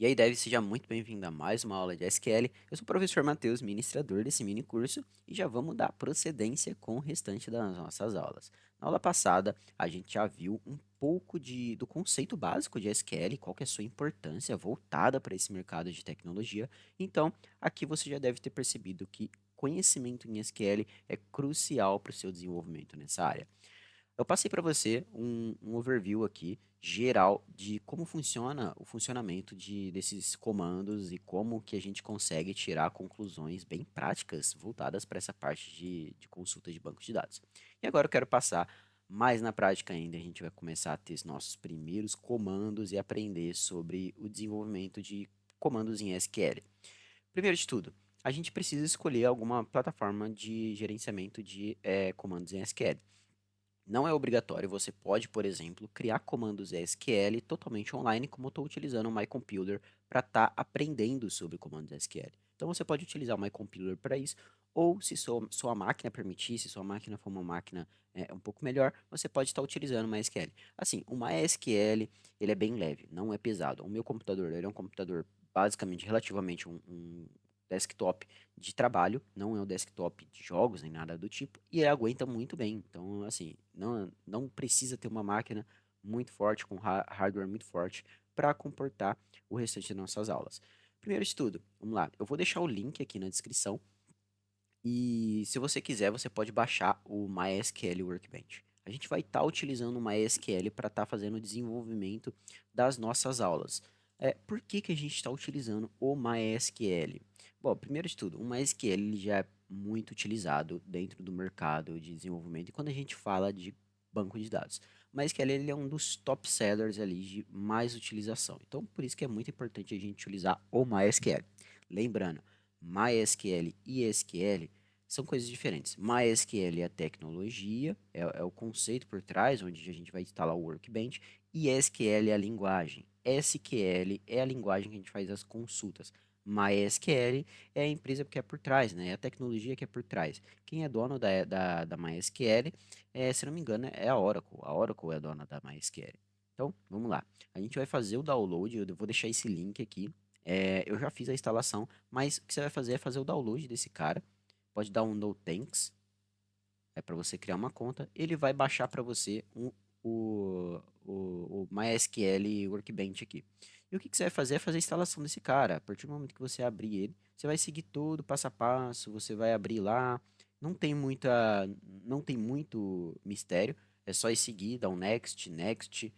E aí, Dev, seja muito bem-vindo a mais uma aula de SQL. Eu sou o professor Matheus, ministrador desse mini curso, e já vamos dar procedência com o restante das nossas aulas. Na aula passada, a gente já viu um pouco do conceito básico de SQL, qual que é a sua importância voltada para esse mercado de tecnologia. Então, aqui você já deve ter percebido que conhecimento em SQL é crucial para o seu desenvolvimento nessa área. Eu passei para você um overview aqui geral de como funciona o funcionamento desses comandos e como que a gente consegue tirar conclusões bem práticas voltadas para essa parte de consulta de banco de dados. E agora eu quero passar mais na prática ainda. A gente vai começar a ter os nossos primeiros comandos e aprender sobre o desenvolvimento de comandos em SQL. Primeiro de tudo, a gente precisa escolher alguma plataforma de gerenciamento de comandos em SQL. Não é obrigatório, você pode, por exemplo, criar comandos SQL totalmente online, como eu estou utilizando o MyCompiler para estar aprendendo sobre comandos SQL. Então você pode utilizar o MyCompiler para isso, ou se sua máquina permitir, se sua máquina for uma máquina um pouco melhor, você pode estar utilizando o MySQL. Assim, o MySQL ele é bem leve, não é pesado. O meu computador ele é um computador basicamente relativamente um desktop de trabalho, não é um desktop de jogos nem nada do tipo, e ele aguenta muito bem. Então, assim, não precisa ter uma máquina muito forte, com hardware muito forte, para comportar o restante das nossas aulas. Primeiro de tudo, vamos lá, eu vou deixar o link aqui na descrição, e se você quiser, você pode baixar o MySQL Workbench. A gente vai estar utilizando o MySQL para estar fazendo o desenvolvimento das nossas aulas. Por que que a gente está utilizando o MySQL? Bom, primeiro de tudo, o MySQL ele já é muito utilizado dentro do mercado de desenvolvimento e quando a gente fala de banco de dados. O MySQL ele é um dos top sellers ali de mais utilização. Então, por isso que é muito importante a gente utilizar o MySQL. Lembrando, MySQL e SQL são coisas diferentes. MySQL é a tecnologia, é o conceito por trás, onde a gente vai instalar o Workbench, e SQL é a linguagem. SQL é a linguagem que a gente faz as consultas. MySQL é a empresa que é por trás, né? É a tecnologia que é por trás. Quem é dono da MySQL, se não me engano, é a Oracle. A Oracle é a dona da MySQL. Então, vamos lá. A gente vai fazer o download, eu vou deixar esse link aqui. Eu já fiz a instalação, mas o que você vai fazer é fazer o download desse cara. Pode dar um no thanks, é para você criar uma conta. Ele vai baixar para você o MySQL Workbench aqui. E o que que você vai fazer é fazer a instalação desse cara. A partir do momento que você abrir ele, você vai seguir todo o passo a passo, você vai abrir lá. Não tem muito mistério. É só ir seguir, dar um next, next,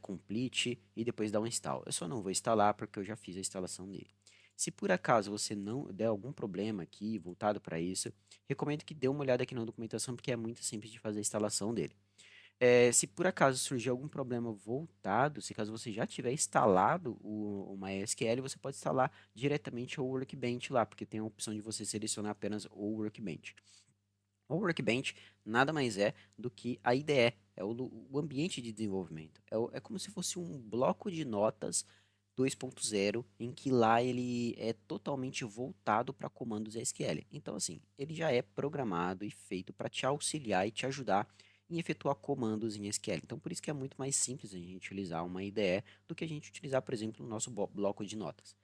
complete e depois dar um install. Eu só não vou instalar porque eu já fiz a instalação dele. Se por acaso você não der algum problema aqui voltado para isso, recomendo que dê uma olhada aqui na documentação porque é muito simples de fazer a instalação dele. Se por acaso surgir algum problema voltado, se caso você já tiver instalado o MySQL, você pode instalar diretamente o Workbench lá, porque tem a opção de você selecionar apenas o Workbench. O Workbench nada mais é do que a IDE, é o ambiente de desenvolvimento. É como se fosse um bloco de notas 2.0, em que lá ele é totalmente voltado para comandos SQL. Então, assim, ele já é programado e feito para te auxiliar e te ajudar em efetuar comandos em SQL. Então, por isso que é muito mais simples a gente utilizar uma IDE do que a gente utilizar, por exemplo, o nosso bloco de notas.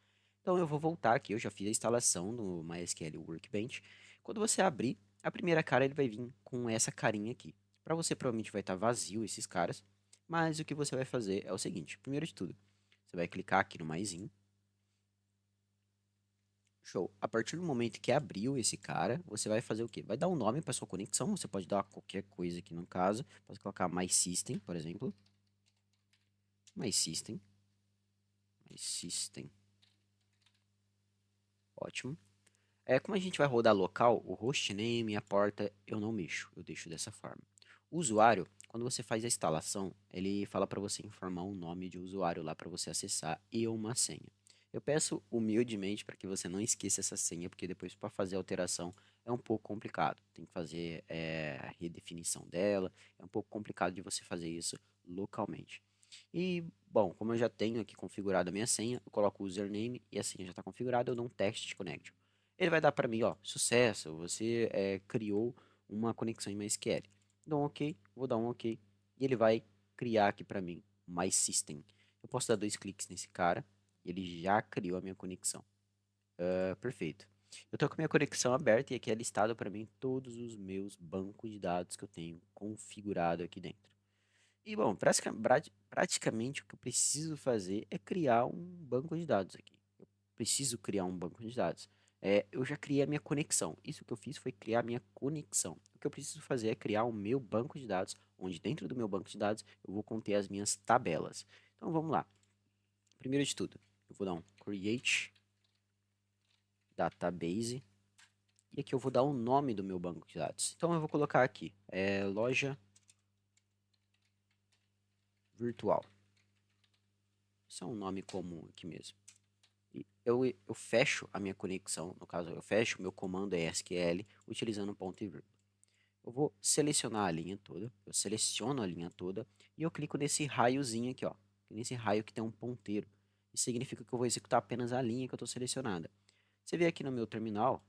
Então, eu vou voltar aqui, eu já fiz a instalação do MySQL Workbench. Quando você abrir, a primeira cara ele vai vir com essa carinha aqui. Para você provavelmente vai estar vazio esses caras, mas o que você vai fazer é o seguinte, primeiro de tudo, você vai clicar aqui no maisinho. Show. A partir do momento que abriu esse cara, você vai fazer o quê? Vai dar um nome para sua conexão. Você pode dar qualquer coisa aqui no caso. Pode colocar My System, por exemplo. My System. My System. Ótimo. Como a gente vai rodar local, o hostname e a porta eu não mexo. Eu deixo dessa forma. O usuário, quando você faz a instalação, ele fala para você informar um nome de usuário lá para você acessar e uma senha. Eu peço humildemente para que você não esqueça essa senha, porque depois para fazer a alteração é um pouco complicado. Tem que fazer a redefinição dela, é um pouco complicado de você fazer isso localmente. E, bom, como eu já tenho aqui configurado a minha senha, eu coloco o username e a senha já está configurada, eu dou um teste de connection. Ele vai dar para mim, ó, sucesso, você criou uma conexão em MySQL. Dou um OK, vou dar um OK, e ele vai criar aqui para mim, My System. Eu posso dar dois cliques nesse cara, Ele já criou a minha conexão. Perfeito. Eu estou com a minha conexão aberta e aqui é listado para mim todos os meus bancos de dados que eu tenho configurado aqui dentro. E bom, praticamente o que eu preciso fazer é criar um banco de dados aqui. Eu preciso criar um banco de dados. Eu já criei a minha conexão. Isso que eu fiz foi criar a minha conexão. O que eu preciso fazer é criar o meu banco de dados, onde dentro do meu banco de dados eu vou conter as minhas tabelas. Então vamos lá. Primeiro de tudo, eu vou dar um create database e aqui eu vou dar o nome do meu banco de dados. Então eu vou colocar aqui, loja virtual. Isso é um nome comum aqui mesmo. E eu fecho a minha conexão, no caso, eu fecho o meu comando SQL utilizando ponto e vírgula. Eu vou selecionar a linha toda, eu seleciono a linha toda e eu clico nesse raiozinho aqui, ó, nesse raio que tem um ponteiro. Isso significa que eu vou executar apenas a linha que eu estou selecionada. Você vê aqui no meu terminal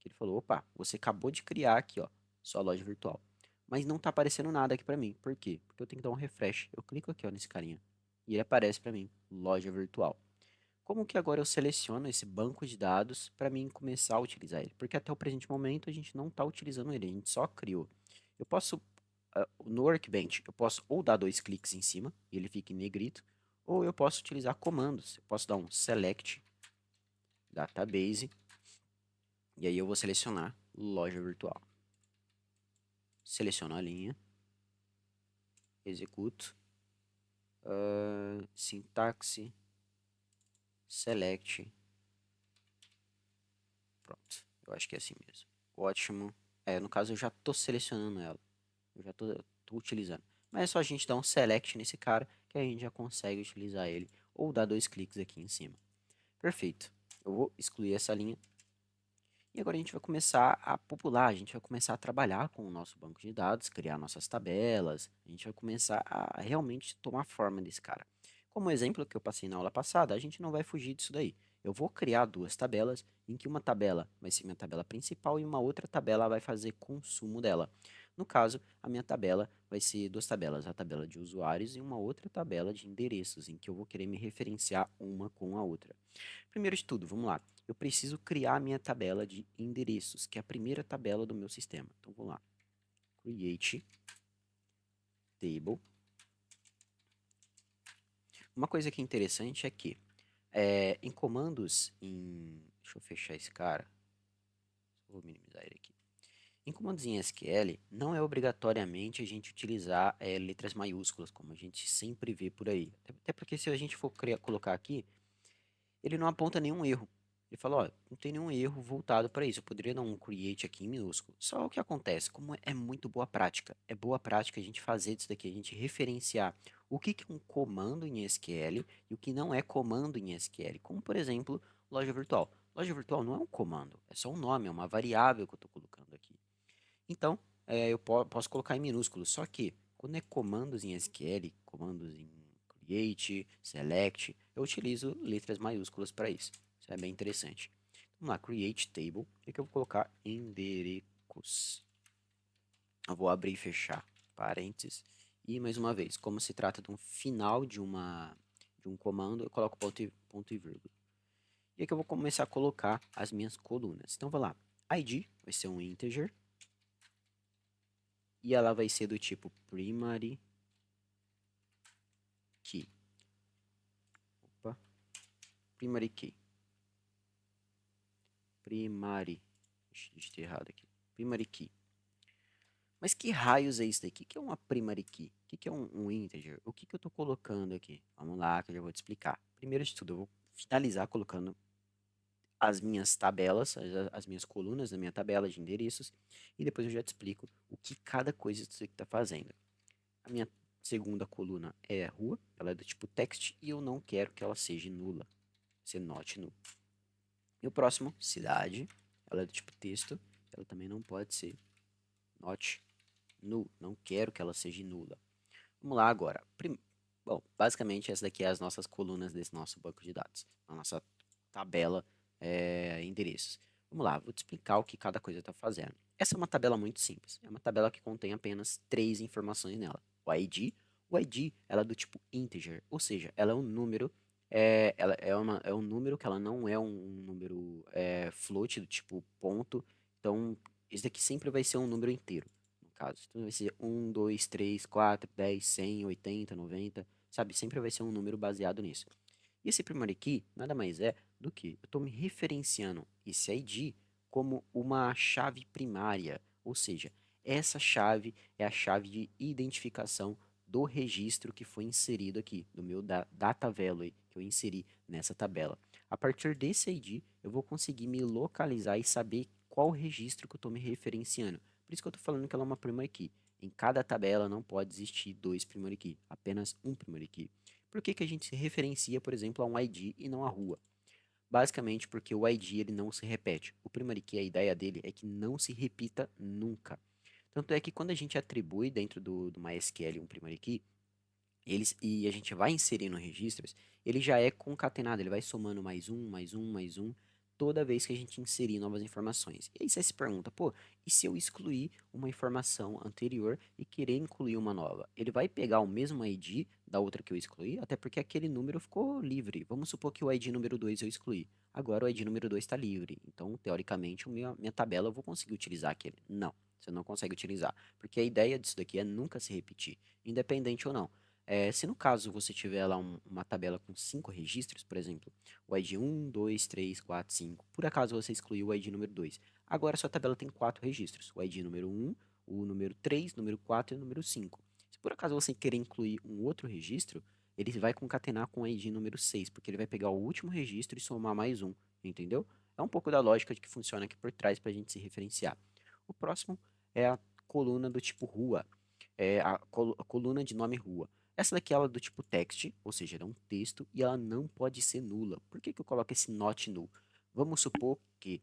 que ele falou, opa, você acabou de criar aqui, ó, sua loja virtual. Mas não está aparecendo nada aqui para mim. Por quê? Porque eu tenho que dar um refresh. Eu clico aqui, ó, nesse carinha e ele aparece para mim, loja virtual. Como que agora eu seleciono esse banco de dados para mim começar a utilizar ele? Porque até o presente momento a gente não está utilizando ele, a gente só criou. Eu posso, no Workbench, eu posso ou dar dois cliques em cima e ele fica em negrito, ou eu posso utilizar comandos. Eu posso dar um select database e aí eu vou selecionar loja virtual. Seleciono a linha, executo, sintaxe, select, pronto. Eu acho que é assim mesmo. Ótimo. No caso eu já estou selecionando ela. Eu já tô utilizando. Mas é só a gente dar um select nesse cara que a gente já consegue utilizar ele. Ou dar dois cliques aqui em cima. Perfeito. Eu vou excluir essa linha. E agora a gente vai começar a popular, a gente vai começar a trabalhar com o nosso banco de dados, criar nossas tabelas. A gente vai começar a realmente tomar forma desse cara. Como exemplo que eu passei na aula passada, a gente não vai fugir disso daí. Eu vou criar duas tabelas, em que uma tabela vai ser minha tabela principal e uma outra tabela vai fazer consumo dela. No caso, a minha tabela vai ser duas tabelas, a tabela de usuários e uma outra tabela de endereços, em que eu vou querer me referenciar uma com a outra. Primeiro de tudo, vamos lá. Eu preciso criar a minha tabela de endereços, que é a primeira tabela do meu sistema. Então vamos lá. Create table. Uma coisa que é interessante é que em comandos em. Deixa eu fechar esse cara. Vou minimizar ele aqui. Em comandos em SQL, não é obrigatoriamente a gente utilizar letras maiúsculas, como a gente sempre vê por aí. Até porque se a gente for colocar aqui, ele não aponta nenhum erro. Ele fala, ó, não tem nenhum erro voltado para isso. Eu poderia dar um create aqui em minúsculo. Só o que acontece, como é muito boa prática, é boa prática a gente fazer isso daqui, a gente referenciar o que que é um comando em SQL e o que não é comando em SQL. Como, por exemplo, loja virtual. Loja virtual não é um comando, é só um nome, é uma variável que eu estou colocando aqui. Então, eu posso colocar em minúsculo, só que quando é comandos em SQL, comandos em create, select, eu utilizo letras maiúsculas para isso. Isso é bem interessante. Vamos lá, create table, e que eu vou colocar endereços. Eu vou abrir e fechar parênteses. E mais uma vez, como se trata de um final de um comando, eu coloco ponto e vírgula. E aqui eu vou começar a colocar as minhas colunas. Então, vou lá. ID vai ser um integer. E ela vai ser do tipo primary key. Opa, primary key. Primary. Digitei errado aqui. Primary key. Mas que raios é isso daqui? O que é uma primary key? O que é um integer? O que eu estou colocando aqui? Vamos lá, que eu já vou te explicar. Primeiro de tudo, eu vou finalizar colocando as minhas tabelas, as minhas colunas da minha tabela de endereços, e depois eu já te explico o que cada coisa disso aqui está fazendo. A minha segunda coluna é rua, ela é do tipo text, e eu não quero que ela seja nula, ser not null. E o próximo, cidade, ela é do tipo texto, ela também não pode ser not null, não quero que ela seja nula. Vamos lá agora. Bom, basicamente essa daqui é as nossas colunas desse nosso banco de dados, a nossa tabela endereços. Vamos lá, vou te explicar o que cada coisa está fazendo. Essa é uma tabela muito simples, é uma tabela que contém apenas três informações nela. O ID ela é do tipo integer, ou seja, ela é um número ela é um número que ela não é um número float, do tipo ponto. Então, esse daqui sempre vai ser um número inteiro, no caso. Então, vai ser 1, 2, 3, 4, 10, 100, 80, 90, sabe? Sempre vai ser um número baseado nisso. E esse primary key nada mais é do que eu estou me referenciando esse ID como uma chave primária, ou seja, essa chave é a chave de identificação do registro que foi inserido aqui, do meu data value que eu inseri nessa tabela. A partir desse ID, eu vou conseguir me localizar e saber qual registro que eu estou me referenciando. Por isso que eu estou falando que ela é uma primary key. Em cada tabela não pode existir dois primary key, apenas um primary key. Por que que a gente se referencia, por exemplo, a um ID e não a rua? Basicamente porque o ID ele não se repete. O primary key, a ideia dele é que não se repita nunca. Tanto é que quando a gente atribui dentro do MySQL um primary key, e a gente vai inserindo registros, ele já é concatenado, ele vai somando mais um, mais um, mais um, toda vez que a gente inserir novas informações. E aí você se pergunta, pô, e se eu excluir uma informação anterior e querer incluir uma nova? Ele vai pegar o mesmo ID da outra que eu excluí, até porque aquele número ficou livre. Vamos supor que o ID número 2 eu excluí. Agora o ID número 2 está livre. Então, teoricamente, minha tabela eu vou conseguir utilizar aquele. Não, você não consegue utilizar. Porque a ideia disso daqui é nunca se repetir, independente ou não. Se no caso você tiver lá uma tabela com 5 registros, por exemplo, o ID 1, 2, 3, 4, 5, por acaso você excluiu o ID número 2, agora sua tabela tem 4 registros, o ID número 1, o número 3, número 4 e o número 5. Se por acaso você querer incluir um outro registro, ele vai concatenar com o ID número 6, porque ele vai pegar o último registro e somar mais um, entendeu? É um pouco da lógica de que funciona aqui por trás para a gente se referenciar. O próximo é a coluna do tipo rua, a coluna de nome rua. Essa daqui ela é do tipo text, ou seja, ela é um texto e ela não pode ser nula. Por que que eu coloco esse not null? Vamos supor que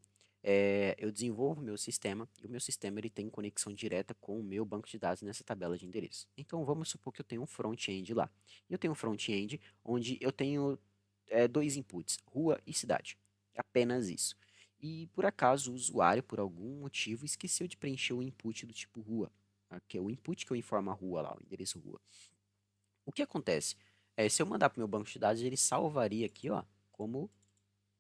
eu desenvolvo meu sistema e o meu sistema ele tem conexão direta com o meu banco de dados nessa tabela de endereço. Então vamos supor que eu tenho um front-end lá. E eu tenho um front-end onde eu tenho dois inputs, rua e cidade. Apenas isso. E por acaso o usuário, por algum motivo, esqueceu de preencher o input do tipo rua, tá? Que é o input que eu informo a rua lá, o endereço rua. O que acontece? Se eu mandar para o meu banco de dados, ele salvaria aqui, ó, como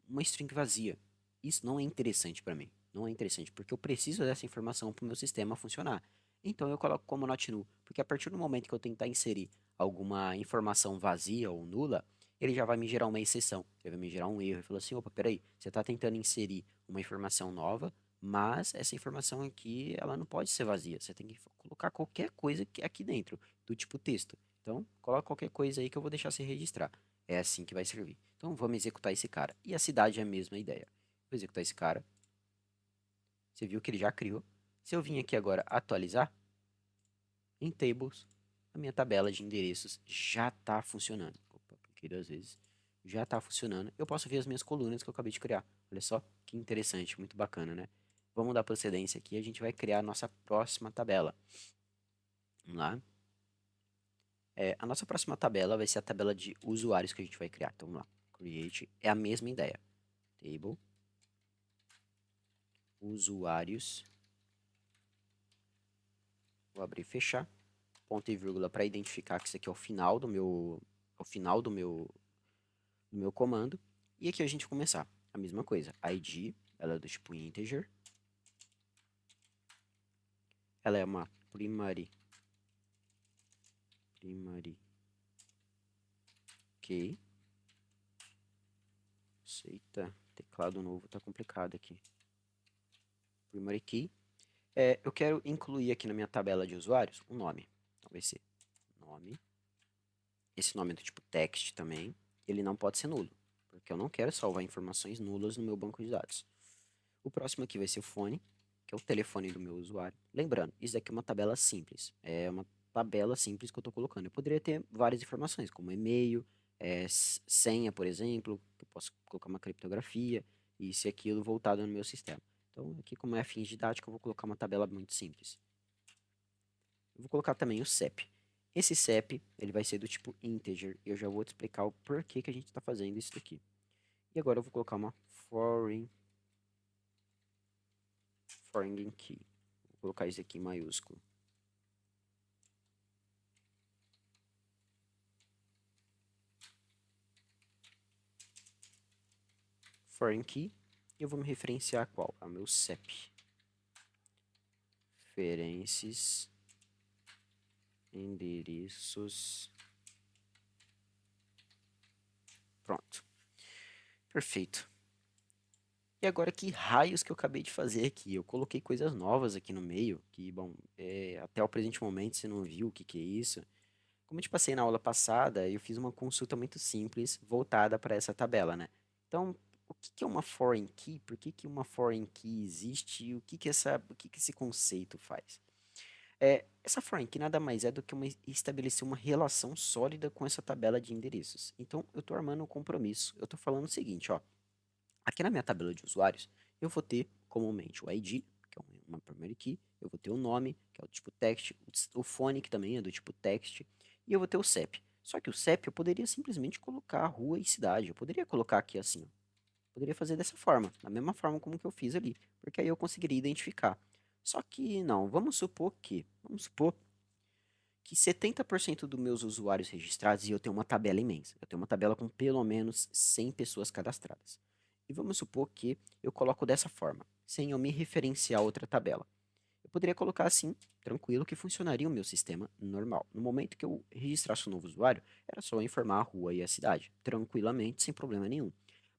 uma string vazia. Isso não é interessante para mim. Não é interessante, porque eu preciso dessa informação para o meu sistema funcionar. Então eu coloco como not null, porque a partir do momento que eu tentar inserir alguma informação vazia ou nula, ele já vai me gerar uma exceção, ele vai me gerar um erro. Ele falou assim, opa, peraí, você está tentando inserir uma informação nova, mas essa informação aqui, ela não pode ser vazia. Você tem que colocar qualquer coisa aqui dentro, do tipo texto. Então, coloca qualquer coisa aí que eu vou deixar se registrar. É assim que vai servir. Então vamos executar esse cara. E a cidade é a mesma ideia. Vou executar esse cara. Você viu que ele já criou. Se eu vim aqui agora atualizar, em tables, a minha tabela de endereços já está funcionando. Opa, cliquei 2 vezes. Já está funcionando. Eu posso ver as minhas colunas que eu acabei de criar. Olha só, que interessante, muito bacana, né? Vamos dar procedência aqui. A gente vai criar a nossa próxima tabela. Vamos lá. A nossa próxima tabela vai ser a tabela de usuários que a gente vai criar. Então vamos lá. Create é a mesma ideia. Table usuários. Vou abrir e fechar. Ponto e vírgula para identificar que isso aqui é o final do meu comando. E aqui a gente começar. A mesma coisa. ID, ela é do tipo integer. Ela é uma primary key. Eita, teclado novo tá complicado aqui. Primary key. Eu quero incluir aqui na minha tabela de usuários um nome. Então vai ser nome. Esse nome é do tipo text também. Ele não pode ser nulo, porque eu não quero salvar informações nulas no meu banco de dados. O próximo aqui vai ser o fone, que é o telefone do meu usuário. Lembrando, isso daqui é uma tabela simples. É uma tabela simples que eu estou colocando. Eu poderia ter várias informações, como e-mail, senha, por exemplo. Eu posso colocar uma criptografia, isso e aquilo voltado no meu sistema. Então, aqui, como é fins didáticos, eu vou colocar uma tabela muito simples. Eu vou colocar também o CEP. Esse CEP, ele vai ser do tipo integer. Eu já vou te explicar o porquê que a gente está fazendo isso daqui. E agora eu vou colocar uma foreign key. Vou colocar isso aqui em maiúsculo. foreign key, e eu vou me referenciar a qual? Ao meu CEP. Referências, endereços. Pronto. Perfeito. E agora, que raios que eu acabei de fazer aqui? Eu coloquei coisas novas aqui no meio, que, bom, até o presente momento você não viu o que que é isso. Como eu te passei na aula passada, eu fiz uma consulta muito simples voltada para essa tabela, né? Então, o que que é uma foreign key? Por que que uma foreign key existe? E o que que esse conceito faz? Essa foreign key nada mais é do que estabelecer uma relação sólida com essa tabela de endereços. Então, eu estou armando um compromisso. Eu estou falando o seguinte, ó. Aqui na minha tabela de usuários, eu vou ter comumente o ID, que é uma primary key, eu vou ter o nome, que é o tipo text, o phone, que também é do tipo text, e eu vou ter o CEP. Só que o CEP eu poderia simplesmente colocar rua e cidade. Eu poderia colocar aqui assim, ó. Poderia fazer dessa forma, da mesma forma como que eu fiz ali, porque aí eu conseguiria identificar. Só que não, vamos supor que 70% dos meus usuários registrados, e eu tenho uma tabela imensa, eu tenho uma tabela com pelo menos 100 pessoas cadastradas. E vamos supor que eu coloco dessa forma, sem eu me referenciar a outra tabela. Eu poderia colocar assim, tranquilo, que funcionaria o meu sistema normal. No momento que eu registrasse um novo usuário, era só eu informar a rua e a cidade, tranquilamente, sem problema nenhum.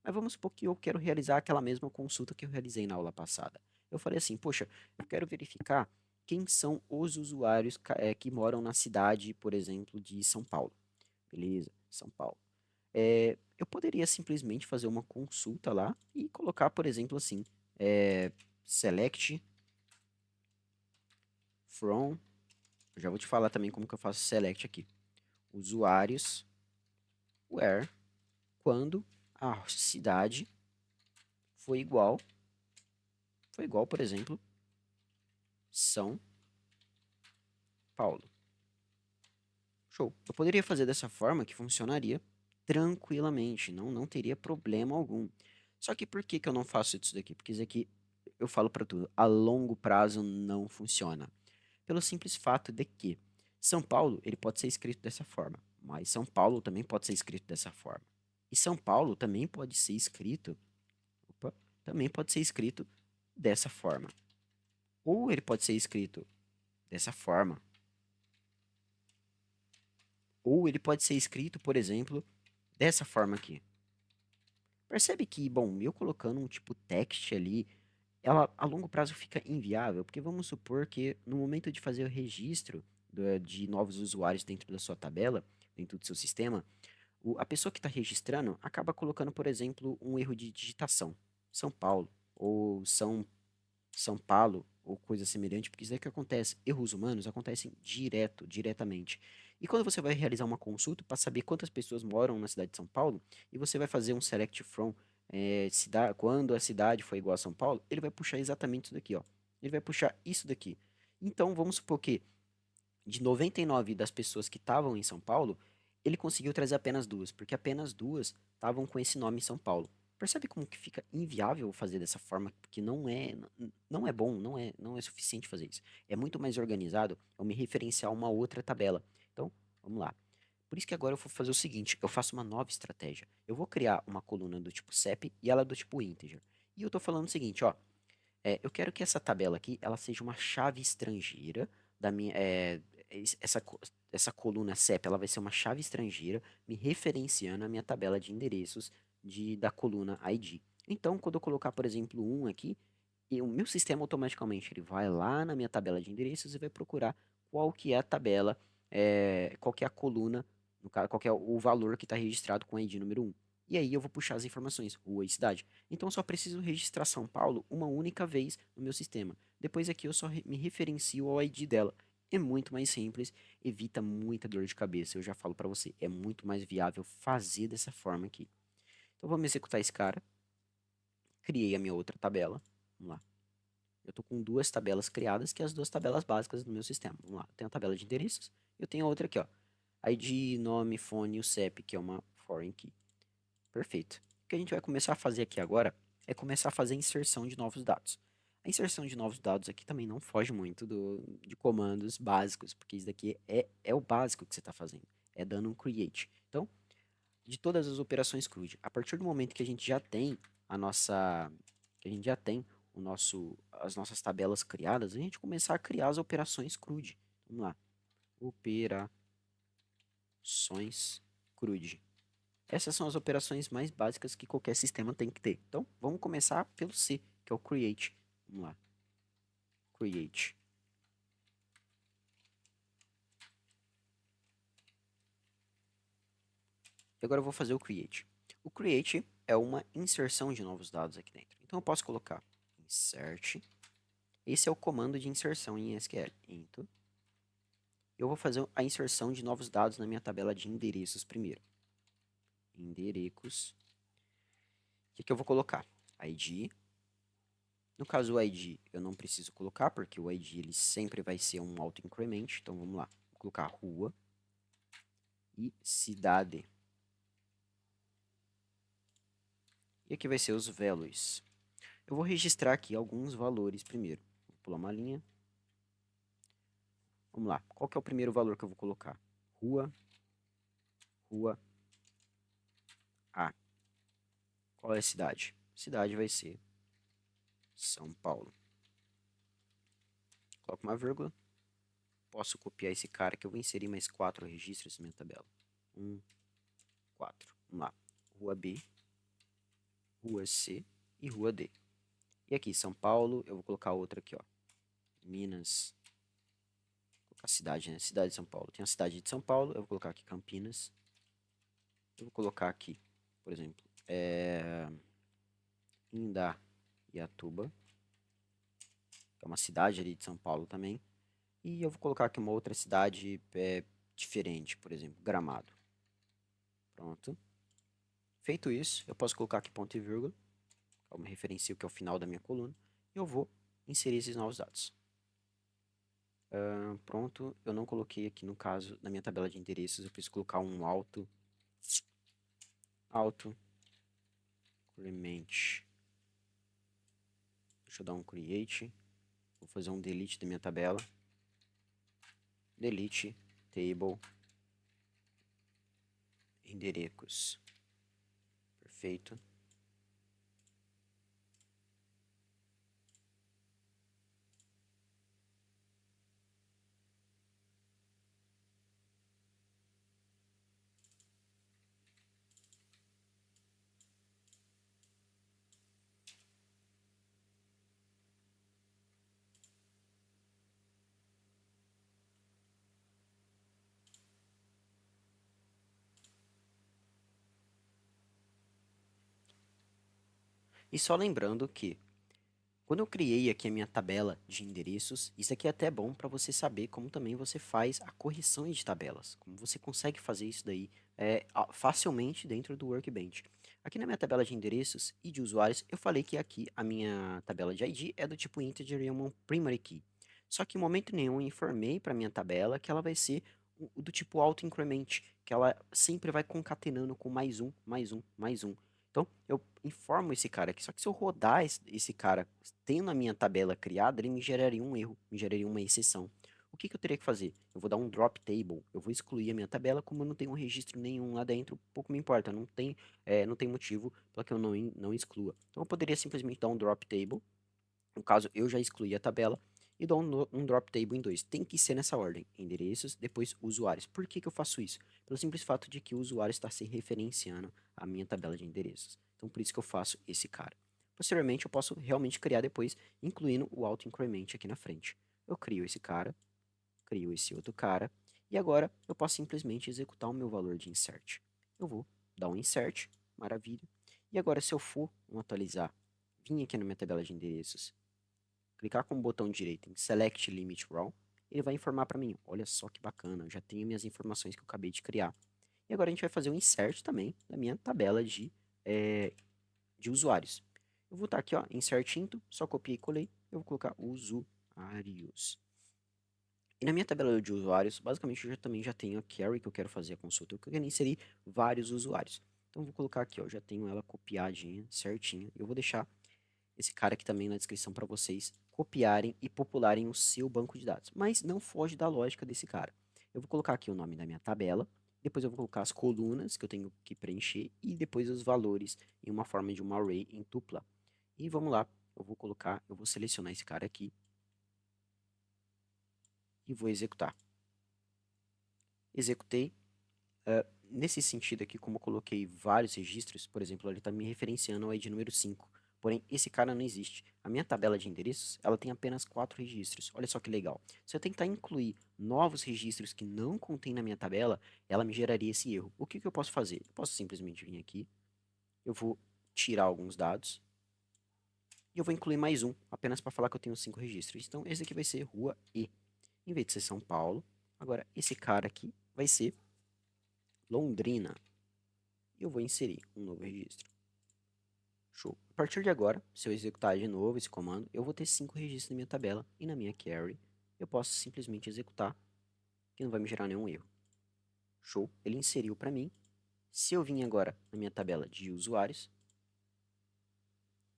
Mas vamos supor que eu quero realizar aquela mesma consulta que eu realizei na aula passada. Eu falei assim, poxa, eu quero verificar quem são os usuários que moram na cidade, por exemplo, de São Paulo. Beleza, São Paulo. Eu poderia simplesmente fazer uma consulta lá e colocar, por exemplo, assim, select from. Eu já vou te falar também como que eu faço select aqui. Usuários where, quando a cidade foi igual, por exemplo, São Paulo. Show. Eu poderia fazer dessa forma que funcionaria tranquilamente, não teria problema algum. Só que por que que eu não faço isso daqui? Porque isso aqui eu falo para tudo, a longo prazo não funciona. Pelo simples fato de que São Paulo, ele pode ser escrito dessa forma, mas São Paulo também pode ser escrito dessa forma. E São Paulo também pode ser escrito, opa, também pode ser escrito dessa forma. Ou ele pode ser escrito dessa forma, ou ele pode ser escrito, por exemplo, dessa forma aqui. Percebe que, bom, eu colocando um tipo text ali, ela a longo prazo fica inviável, porque vamos supor que no momento de fazer o registro de novos usuários dentro da sua tabela, dentro do seu sistema, a pessoa que está registrando acaba colocando, por exemplo, um erro de digitação. São Paulo, ou São Paulo, ou coisa semelhante, porque isso é que acontece. Erros humanos acontecem diretamente. E quando você vai realizar uma consulta para saber quantas pessoas moram na cidade de São Paulo, e você vai fazer um select from, quando a cidade foi igual a São Paulo, ele vai puxar exatamente isso daqui, ó. Ele vai puxar isso daqui. Então, vamos supor que de 99 das pessoas que estavam em São Paulo, ele conseguiu trazer apenas duas, porque apenas duas estavam com esse nome em São Paulo. Percebe como que fica inviável fazer dessa forma, porque não é bom, não é suficiente fazer isso. É muito mais organizado eu me referenciar a uma outra tabela. Então, vamos lá. Por isso que agora eu vou fazer o seguinte, eu faço uma nova estratégia. Eu vou criar uma coluna do tipo CEP e ela do tipo integer. E eu estou falando o seguinte, ó, eu quero que essa tabela aqui, ela seja uma chave estrangeira da minha, essa coluna CEP, ela vai ser uma chave estrangeira me referenciando a minha tabela de endereços da coluna ID. Então, quando eu colocar, por exemplo, um aqui, e o meu sistema automaticamente ele vai lá na minha tabela de endereços e vai procurar qual que é a tabela, qual que é a coluna, no caso, qual que é o valor que está registrado com a ID número um. E aí eu vou puxar as informações, rua e cidade. Então eu só preciso registrar São Paulo uma única vez no meu sistema. Depois aqui eu só me referencio ao ID dela. É muito mais simples, evita muita dor de cabeça. Eu já falo para você, é muito mais viável fazer dessa forma aqui. Então vamos executar esse cara. Criei a minha outra tabela. Vamos lá. Eu estou com duas tabelas criadas, que é as duas tabelas básicas do meu sistema. Vamos lá. Eu tenho a tabela de endereços e eu tenho a outra aqui, ó. ID, nome, fone e o CEP, que é uma foreign key. Perfeito. O que a gente vai começar a fazer aqui agora é começar a fazer a inserção de novos dados. A inserção de novos dados aqui também não foge muito de comandos básicos, porque isso daqui é o básico que você está fazendo. É dando um create. Então, de todas as operações CRUD, a partir do momento que a gente já tem que a gente já tem as nossas tabelas criadas, a gente começar a criar as operações CRUD. Vamos lá. Operações CRUD. Essas são as operações mais básicas que qualquer sistema tem que ter. Então, vamos começar pelo C, que é o create. Vamos lá. Create. E agora eu vou fazer o create. O create é uma inserção de novos dados aqui dentro. Então, eu posso colocar insert. Esse é o comando de inserção em SQL. Into. Eu vou fazer a inserção de novos dados na minha tabela de endereços primeiro. Endereços. O que eu vou colocar? ID. No caso, o ID eu não preciso colocar, porque o ID ele sempre vai ser um auto-increment. Então, vamos lá. Vou colocar rua e cidade. E aqui vai ser os values. Eu vou registrar aqui alguns valores primeiro. Vou pular uma linha. Vamos lá. Qual que é o primeiro valor que eu vou colocar? Rua. Rua A. Qual é a cidade? Cidade vai ser São Paulo. Coloco uma vírgula. Posso copiar esse cara que eu vou inserir mais 4 registros na minha tabela. 1, 4. Vamos lá. Rua B, Rua C e Rua D. E aqui, São Paulo, eu vou colocar outra aqui, ó. Minas. Vou colocar cidade, né? Cidade de São Paulo. Tem a cidade de São Paulo, eu vou colocar aqui Campinas. Eu vou colocar aqui, por exemplo, Indaiatuba, que é uma cidade ali de São Paulo também. E eu vou colocar aqui uma outra cidade diferente, por exemplo, Gramado. Pronto. Feito isso, eu posso colocar aqui ponto e vírgula, que é uma referência que é o final da minha coluna, e eu vou inserir esses novos dados. Pronto, eu não coloquei aqui no caso, na minha tabela de endereços, eu preciso colocar um auto increment. Deixa eu dar um create, vou fazer um delete da minha tabela, delete table endereços. Perfeito. E só lembrando que quando eu criei aqui a minha tabela de endereços, isso aqui é até bom para você saber como também você faz a correção de tabelas, como você consegue fazer isso daí facilmente dentro do Workbench. Aqui na minha tabela de endereços e de usuários, eu falei que aqui a minha tabela de ID é do tipo integer e uma primary key. Só que em momento nenhum eu informei para minha tabela que ela vai ser do tipo auto-increment, que ela sempre vai concatenando com mais um, mais um, mais um. Então, eu informo esse cara aqui. Só que se eu rodar esse cara tendo a minha tabela criada, ele me geraria um erro, me geraria uma exceção. O que que eu teria que fazer? Eu vou dar um drop table, eu vou excluir a minha tabela, como eu não tenho um registro nenhum lá dentro, pouco me importa, não tem motivo para que eu não exclua. Então, eu poderia simplesmente dar um drop table, no caso, eu já excluí a tabela, e dou um drop table em dois. Tem que ser nessa ordem, endereços, depois usuários. Por que que eu faço isso? Pelo simples fato de que o usuário está se referenciando à minha tabela de endereços. Então, por isso que eu faço esse cara. Posteriormente, eu posso realmente criar depois, incluindo o auto-increment aqui na frente. Eu crio esse cara, crio esse outro cara, e agora eu posso simplesmente executar o meu valor de insert. Eu vou dar um insert, maravilha. E agora, se eu for atualizar, vim aqui na minha tabela de endereços, clicar com o botão direito em Select Limit Raw, ele vai informar para mim, olha só que bacana, eu já tenho minhas informações que eu acabei de criar. E agora a gente vai fazer um insert também da minha tabela de usuários. Eu vou estar aqui, ó, insert into, só copiei e colei, eu vou colocar usuários. E na minha tabela de usuários, basicamente eu também já tenho a query que eu quero fazer a consulta, eu quero inserir vários usuários. Então eu vou colocar aqui, ó, já tenho ela copiadinha, certinha, e eu vou deixar esse cara aqui também na descrição para vocês copiarem e popularem o seu banco de dados. Mas não foge da lógica desse cara. Eu vou colocar aqui o nome da minha tabela, Depois eu vou colocar as colunas que eu tenho que preencher e depois os valores em uma forma de uma array em tupla. E vamos lá, eu vou selecionar esse cara aqui e vou executar. Executei. Nesse sentido aqui, como eu coloquei vários registros, por exemplo, ele está me referenciando ao ID número 5. Porém, esse cara não existe. A minha tabela de endereços, ela tem apenas 4 registros. Olha só que legal. Se eu tentar incluir novos registros que não contém na minha tabela, ela me geraria esse erro. O que que eu posso fazer? Eu posso simplesmente vir aqui, eu vou tirar alguns dados e eu vou incluir mais um, apenas para falar que eu tenho 5 registros. Então, esse aqui vai ser Rua E, em vez de ser São Paulo. Agora, esse cara aqui vai ser Londrina. E eu vou inserir um novo registro. Show. A partir de agora, se eu executar de novo esse comando, eu vou ter 5 registros na minha tabela e na minha carry eu posso simplesmente executar, que não vai me gerar nenhum erro. Show. Ele inseriu para mim. Se eu vim agora na minha tabela de usuários,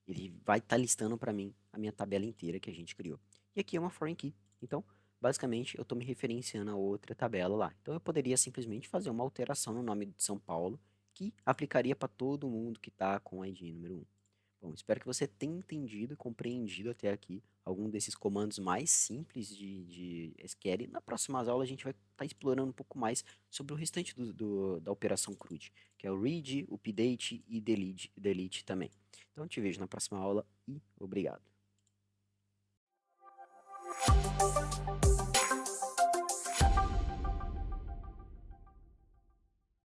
ele vai estar listando para mim a minha tabela inteira que a gente criou. E aqui é uma foreign key. Então, basicamente, eu estou me referenciando a outra tabela lá. Então, eu poderia simplesmente fazer uma alteração no nome de São Paulo, que aplicaria para todo mundo que está com o ID número 1. Bom, espero que você tenha entendido e compreendido até aqui algum desses comandos mais simples de SQL. Na próxima aula a gente vai estar explorando um pouco mais sobre o restante da operação CRUD, que é o read, update e delete também. Então eu te vejo na próxima aula e obrigado.